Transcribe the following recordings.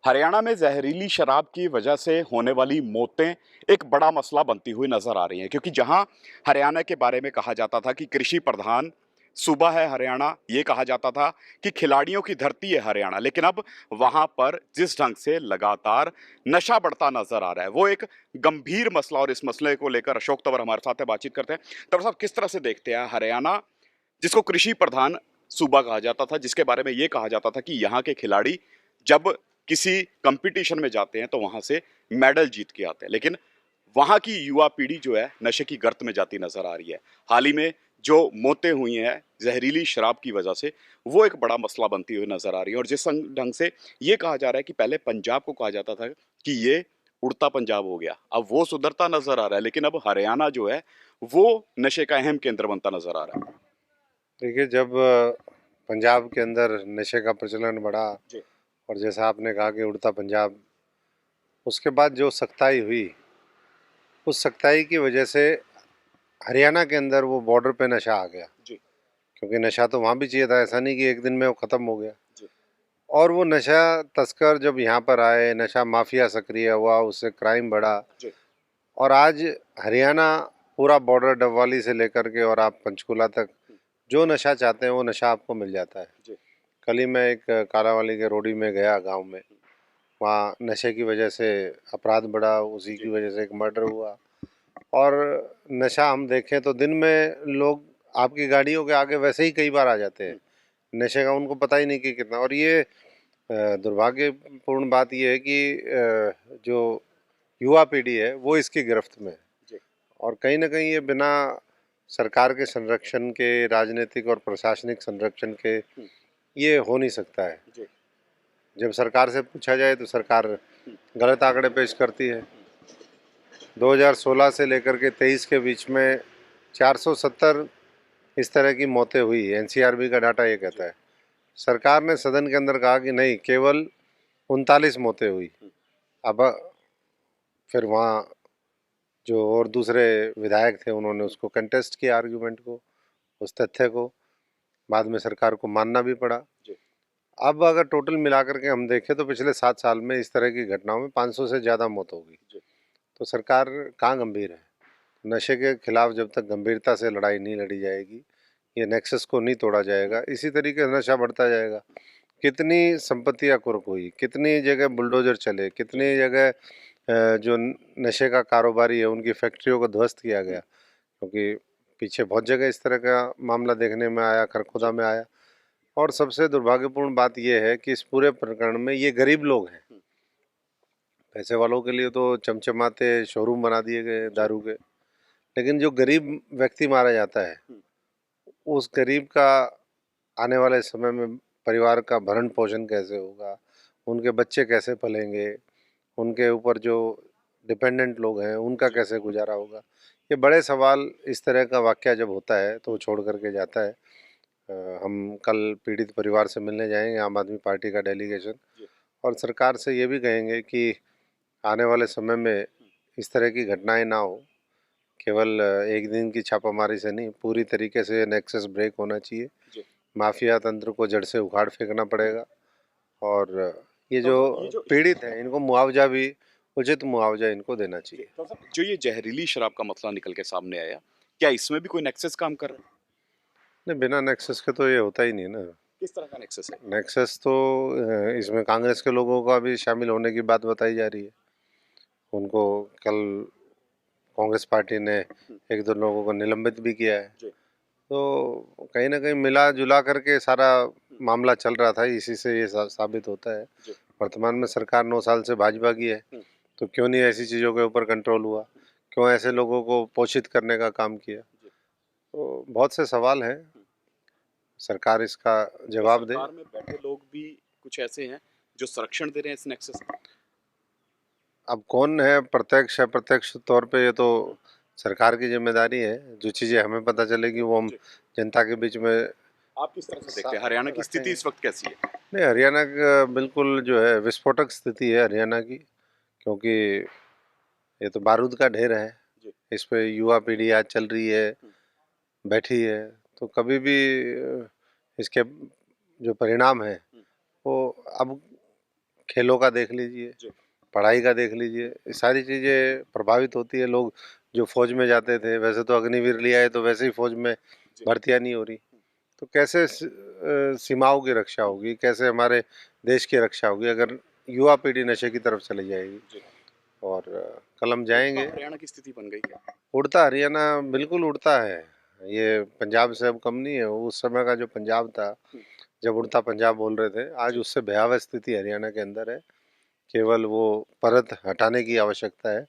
हरियाणा में जहरीली शराब की वजह से होने वाली मौतें एक बड़ा मसला बनती हुई नजर आ रही हैं क्योंकि जहां हरियाणा के बारे में कहा जाता था कि कृषि प्रधान सूबा है हरियाणा, ये कहा जाता था कि खिलाड़ियों की धरती है हरियाणा, लेकिन अब वहां पर जिस ढंग से लगातार नशा बढ़ता नजर आ रहा है वो एक गंभीर मसला। और इस मसले को लेकर अशोक तंवर हमारे साथ है, बातचीत करते हैं। तंवर साहब, किस तरह से देखते हैं हरियाणा, जिसको कृषि प्रधान सूबा कहा जाता था, जिसके बारे में ये कहा जाता था कि यहाँ के खिलाड़ी जब किसी कंपटीशन में जाते हैं तो वहां से मेडल जीत के आते हैं, लेकिन वहां की युवा पीढ़ी जो है नशे की गर्त में जाती नजर आ रही है। हाल ही में जो मौतें हुई हैं जहरीली शराब की वजह से, वो एक बड़ा मसला बनती हुई नजर आ रही है। और जिस ढंग से ये कहा जा रहा है कि पहले पंजाब को कहा जाता था कि ये उड़ता पंजाब हो गया, अब वो सुधरता नजर आ रहा है, लेकिन अब हरियाणा जो है वो नशे का अहम केंद्र बनता नजर आ रहा है। देखिए, जब पंजाब के अंदर नशे का प्रचलन बढ़ा जी। और जैसा आपने कहा कि उड़ता पंजाब, उसके बाद जो सख्ताई हुई, उस सख्ताई की वजह से हरियाणा के अंदर वो बॉर्डर पे नशा आ गया। जी। क्योंकि नशा तो वहाँ भी चाहिए था, ऐसा नहीं कि एक दिन में वो ख़त्म हो गया। जी। और वो नशा तस्कर जब यहाँ पर आए, नशा माफिया सक्रिय हुआ, उससे क्राइम बढ़ा। जी। और आज हरियाणा पूरा बॉर्डर डबवाली से लेकर के और आप पंचकूला तक जो नशा चाहते हैं वो नशा आपको मिल जाता है। जी। कल ही मैं एक कालावाली के रोडी में गया गांव में। वहाँ नशे की वजह से अपराध बढ़ा, उसी की जी। वजह से एक मर्डर हुआ। और नशा हम देखें तो दिन में लोग आपकी गाड़ियों के आगे वैसे ही कई बार आ जाते हैं। नशे का उनको पता ही नहीं कि कितना। और ये दुर्भाग्यपूर्ण बात ये है कि जो युवा पीढ़ी है वो इसकी गिरफ्त में है। जी। और कहीं ना कहीं ये बिना सरकार के संरक्षण के, राजनीतिक और प्रशासनिक संरक्षण के हम्म। ये हो नहीं सकता है। जी। जब सरकार से पूछा जाए तो सरकार गलत आंकड़े पेश करती है। 2016 से लेकर के 23 के बीच में 470 इस तरह की मौतें हुई। एनसीआरबी का डाटा ये कहता है। सरकार ने सदन के अंदर कहा कि नहीं, केवल 39 मौतें हुई। अब फिर वहाँ जो और दूसरे विधायक थे उन्होंने उसको कंटेस्ट किया, आर्गूमेंट को, उस तथ्य को। बाद में सरकार को मानना भी पड़ा। जी। अब अगर टोटल मिलाकर के हम देखें तो पिछले 7 साल में इस तरह की घटनाओं में 500 से ज़्यादा मौत होगी। जी। तो सरकार कहाँ गंभीर है? नशे के खिलाफ जब तक गंभीरता से लड़ाई नहीं लड़ी जाएगी, ये नेक्सस को नहीं तोड़ा जाएगा, इसी तरीके से नशा बढ़ता जाएगा। कितनी संपत्तियां कुर्क हुई, कितनी जगह बुलडोजर चले, जी। कितनी जगह जो नशे का कारोबारी है उनकी फैक्ट्रियों को ध्वस्त किया गया। क्योंकि पीछे बहुत जगह इस तरह का मामला देखने में आया, खरखुदा जी। में आया। और सबसे दुर्भाग्यपूर्ण बात यह है कि इस पूरे प्रकरण में ये गरीब लोग हैं। पैसे वालों के लिए तो चमचमाते शोरूम बना दिए गए जी। दारू के, लेकिन जो गरीब व्यक्ति मारा जाता है, उस गरीब का आने वाले समय में परिवार का भरण पोषण कैसे होगा, उनके बच्चे कैसे पलेंगे, उनके ऊपर जो डिपेंडेंट लोग हैं उनका जी। कैसे गुजारा होगा, ये बड़े सवाल। इस तरह का वाकया जब होता है तो वो छोड़ करके जाता है। हम कल पीड़ित परिवार से मिलने जाएंगे, आम आदमी पार्टी का डेलीगेशन। जी। और सरकार से ये भी कहेंगे कि आने वाले समय में इस तरह की घटनाएं ना हो। केवल एक दिन की छापामारी से नहीं, पूरी तरीके से नेक्सस ब्रेक होना चाहिए। जी। माफिया तंत्र को जड़ से उखाड़ फेंकना पड़ेगा। और ये तो जो साहब, ये जो पीड़ित हैं इनको मुआवजा भी, उचित मुआवजा इनको देना जी, चाहिए। तो साहब, जो ये जहरीली शराब का मसला निकल के सामने आया, क्या इसमें भी कोई नेक्सस काम कर रहा है? नहीं, बिना नेक्सस के तो ये होता ही नहीं ना। किस तरह का नेक्सस है? नेक्सस तो इसमें कांग्रेस के लोगों का भी शामिल होने की बात बताई जा रही है। उनको कल कांग्रेस पार्टी ने एक दो लोगों को निलंबित भी किया है। जी। तो कहीं ना कहीं मिला जुला करके सारा मामला चल रहा था, इसी से ये साबित होता है। जी। वर्तमान में सरकार 9 साल से भाजपा की है, हम्म। तो क्यों नहीं ऐसी चीज़ों के ऊपर कंट्रोल हुआ? क्यों ऐसे लोगों को पोषित करने का काम किया? जी। तो बहुत से सवाल हैं, सरकार इसका क्या जवाब दे। सरकार में बैठे लोग भी कुछ ऐसे हैं जो संरक्षण दे रहे हैं इस नेक्सस का? अब कौन है प्रत्यक्ष अप्रत्यक्ष तौर पे, ये तो सरकार की जिम्मेदारी है। जो चीज़ें हमें पता चलेगी वो हम जी। जनता के बीच में आप किस तरह से देखते हैं हरियाणा की स्थिति रखेंगे। इस वक्त कैसी है? नहीं, हरियाणा का बिल्कुल जो है विस्फोटक स्थिति है हरियाणा की। क्योंकि ये तो बारूद का ढेर है। जी। इस पे युवा पीढ़ी आज चल रही है, बैठी है। तो कभी भी इसके जो परिणाम है वो अब खेलों का देख लीजिए, जी। पढ़ाई का देख लीजिए, ये सारी चीज़ें प्रभावित होती है। लोग जो फौज में जाते थे, वैसे तो अग्निवीर लिया है तो वैसे ही फौज में जी। भर्तियाँ नहीं हो रही। तो कैसे सीमाओं की रक्षा होगी, कैसे हमारे देश की रक्षा होगी अगर युवा पीढ़ी नशे की तरफ चली जाएगी जी। और कलम उड़ता जाएँगे। हरियाणा की स्थिति बन गई क्या? उड़ता हरियाणा बिल्कुल उड़ता है। ये पंजाब से अब कम नहीं है। उस समय का जो पंजाब था, हुँ। जब उड़ता पंजाब बोल रहे थे, आज जी। उससे भयावह स्थिति हरियाणा के अंदर है। केवल वो परत हटाने की आवश्यकता है।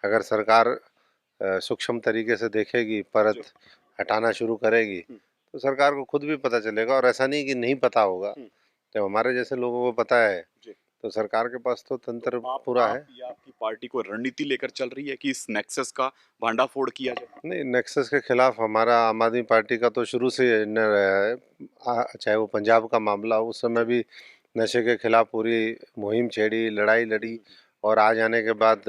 अगर सरकार सूक्ष्म तरीके से देखेगी, जी। परत हटाना शुरू करेगी, हुँ। तो सरकार को खुद भी पता चलेगा और ऐसा नहीं कि नहीं पता होगा। हुँ। जब हमारे जैसे लोगों को पता है, जी। तो सरकार के पास तो तो तंत्र आप पूरा आप है। या आपकी पार्टी को रणनीति लेकर चल रही है कि इस नेक्सस का भंडाफोड़ किया जाए? नहीं, नेक्सस के खिलाफ हमारा आम आदमी पार्टी का तो शुरू से न रहा है। चाहे वो पंजाब का मामला हो, उस समय जी। भी नशे के खिलाफ पूरी मुहिम छेड़ी, लड़ाई हुँ, लड़ी हुँ, हुँ। और आज आने के बाद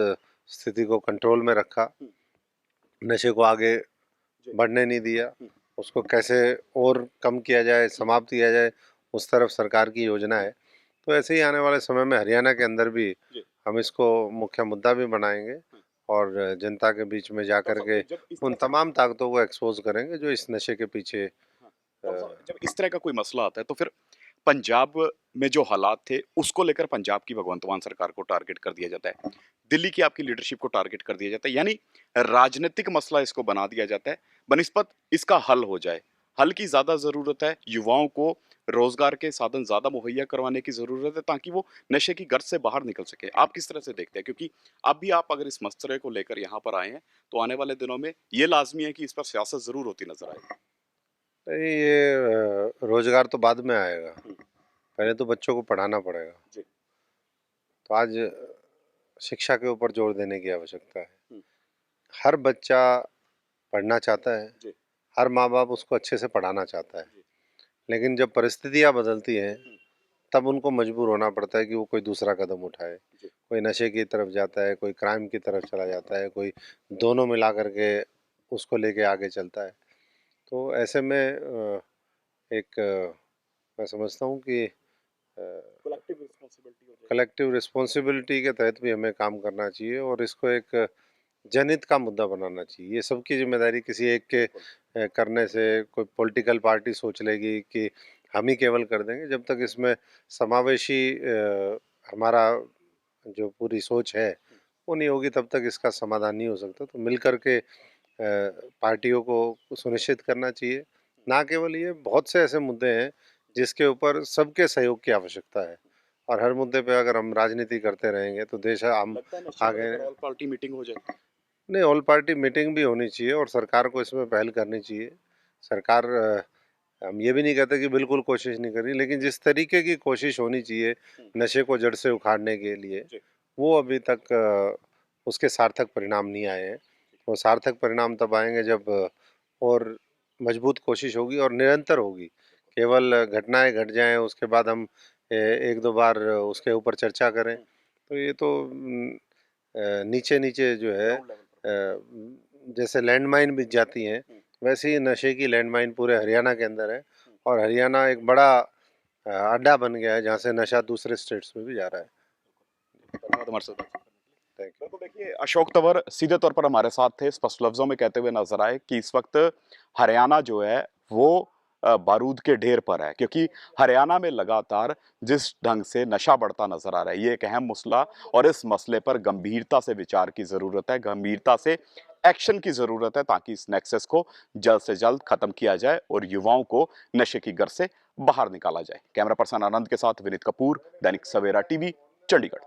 स्थिति को कंट्रोल में रखा। हुँ। नशे को आगे जी। बढ़ने नहीं दिया। हुँ। उसको कैसे और कम किया जाए, हुँ। समाप्त किया जाए, उस तरफ सरकार की योजना हुँ। है। तो ऐसे ही आने वाले समय में हरियाणा के अंदर भी जी। हम इसको मुख्य मुद्दा भी बनाएँगे हुँ। और जनता के बीच में जाकर डॉक्टर के साहब जब इस उन तरह का तमाम ताकतों को एक्सपोज़ करेंगे जो इस नशे के पीछे हाँ, डॉक्टर साहब जब इस तरह का कोई मसला आता है तो फिर पंजाब में जो हालात थे उसको लेकर पंजाब की भगवंत मान सरकार को टारगेट कर दिया जाता है। दिल्ली की आपकी लीडरशिप को टारगेट कर दिया जाता है। यानी राजनीतिक मसला इसको बना दिया जाता है बनिस्बत इसका हल हो जाए। हल की ज़्यादा ज़रूरत है, युवाओं को रोज़गार के साधन ज़्यादा मुहैया करवाने की ज़रूरत है ताकि वो नशे की गर्त से बाहर निकल सके। आप किस तरह से देखते हैं? क्योंकि अभी आप अगर इस मसले को लेकर यहाँ पर आए हैं, तो आने वाले दिनों में ये लाज़मी है कि इस पर सियासत ज़रूर होती नज़र आएगी। नहीं, ये रोज़गार तो बाद में आएगा। हुँ। पहले तो बच्चों को पढ़ाना पड़ेगा। जी। तो आज शिक्षा के ऊपर जोर देने की आवश्यकता है। हुँ। हर बच्चा पढ़ना चाहता है, जी। हर माँ-बाप उसको अच्छे से पढ़ाना चाहता है। जी। लेकिन जब परिस्थितियाँ बदलती हैं, हुँ। तब उनको मजबूर होना पड़ता है कि वो कोई दूसरा कदम उठाए। जी। कोई नशे की तरफ जाता है, कोई क्राइम की तरफ चला जाता है, कोई दोनों मिला कर के उसको लेके आगे चलता है। तो ऐसे में मैं समझता हूँ कि कलेक्टिव रिस्पॉन्सिबिलिटी हो जाएगी। कलेक्टिव रिस्पॉन्सिबिलिटी के तहत भी हमें काम करना चाहिए और इसको एक जनहित का मुद्दा बनाना चाहिए। ये सबकी ज़िम्मेदारी किसी एक के बिल्कुल। करने से कोई पॉलिटिकल पार्टी सोच लेगी कि हम ही केवल कर देंगे। जब तक इसमें समावेशी हमारा जो पूरी सोच है, वो नहीं होगी तब तक इसका समाधान नहीं हो सकता। तो मिल कर के पार्टियों को सुनिश्चित करना चाहिए। ना केवल ये, बहुत से ऐसे मुद्दे हैं जिसके ऊपर सबके सहयोग की आवश्यकता है और हर मुद्दे पे अगर हम राजनीति करते रहेंगे तो देश हम लगता है नशे को आगे। लेकर ऑल पार्टी मीटिंग हो जाए। नहीं, ऑल पार्टी मीटिंग भी होनी चाहिए और सरकार को इसमें पहल करनी चाहिए। सरकार हम ये भी नहीं कहते कि बिल्कुल कोशिश नहीं कर रही, लेकिन जिस तरीके की कोशिश होनी चाहिए हुँ। नशे को जड़ से उखाड़ने के लिए, जी। वो अभी तक उसके सार्थक परिणाम नहीं आए हैं। वो सार्थक परिणाम तब आएँगे जब और मजबूत कोशिश होगी और निरंतर होगी। केवल घटनाएँ घट जाएँ, उसके बाद हम 1-2 बार उसके ऊपर चर्चा करें, हुँ। तो ये तो नीचे-नीचे जो है ग्राउंड लेवल पर। जैसे लैंडमाइन बिछ जाती हैं, हुँ। वैसे ही नशे की लैंडमाइन पूरे हरियाणा के अंदर है हुँ। और हरियाणा एक बड़ा अड्डा बन गया है जहाँ से नशा दूसरे स्टेट्स में भी जा रहा है। धन्यवाद हमारे साथ बातचीत करने के लिए। Thank you. बिल्कुल देखिए अशोक तंवर सीधे तौर पर हमारे साथ थे, स्पष्ट लफ्ज़ों में कहते हुए नज़र आए कि इस वक़्त हरियाणा जो है वो बारूद के ढेर पर है क्योंकि हरियाणा में लगातार जिस ढंग से नशा बढ़ता नज़र आ रहा है, ये एक अहम मसला और इस मसले पर गंभीरता से विचार की ज़रूरत है, गंभीरता से एक्शन की ज़रूरत है ताकि इस नेक्सस को जल्द से जल्द खत्म किया जाए और युवाओं को नशे की गर से बाहर निकाला जाए। कैमरा पर्सन आनंद के साथ विनीत कपूर, दैनिक सवेरा टीवी, चंडीगढ़।